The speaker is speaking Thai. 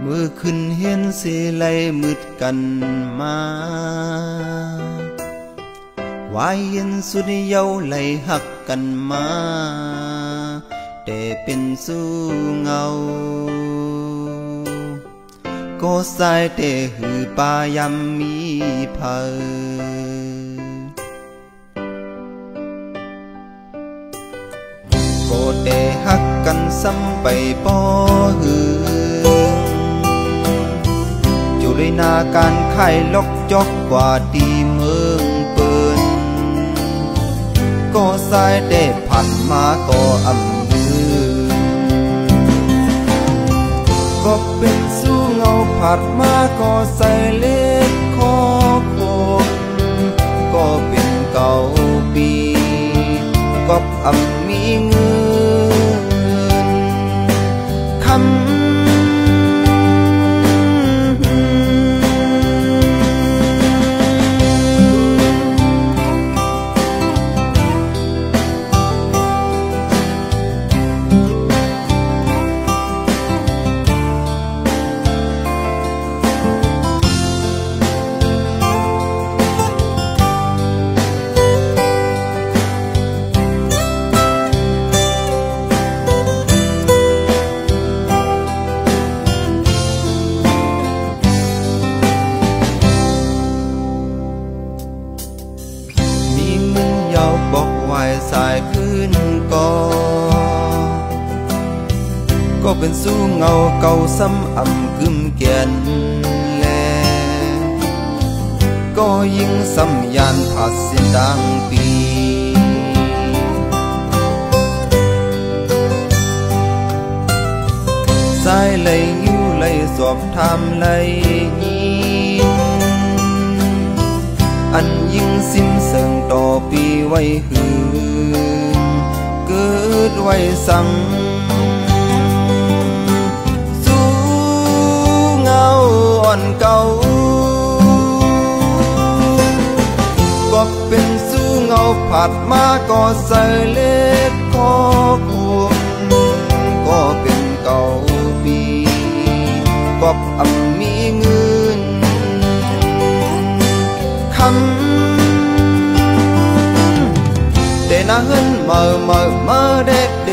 มือขึ้นเห็นเสไลมืดกันมาไว้เย็นสุดเย้าไหลหักกันมาแต่เป็นสู้เงาก็สายแต่หือป่ายำมีเพอก็แต่หักกันซ้ำไปป้อหือจุเลยนาการไข่ลกจอกกว่าดีเมืองเปินก็สายแต่ผ่านมาก็อำยืนก็เป็นสู้เงาผ่านมาก็ใส่เล็กคอโคมก็เป็นเก่าปีก็อำมีเงินคำบอกไหวสายขึ้นก็เป็นสู้เงาเก่าซ้ำอ่ำกึมแก่นแลก็ยิ่งซ้ำยานผาเสียนดังปีสายไหลยิ้วไหลสอบทำไหลยินอันยิ่งสิ้นเสิงต่อปีไว้หืนเกิดไว้สั่งสู้เงาอ่อนเก่าก็เป็นสู้เงาผัดมาก็ใส่เล็กคอคุมก็เป็นเก่าปีก็อำมีเงินคำแต่น่าเฮินเมื่อเด็กเด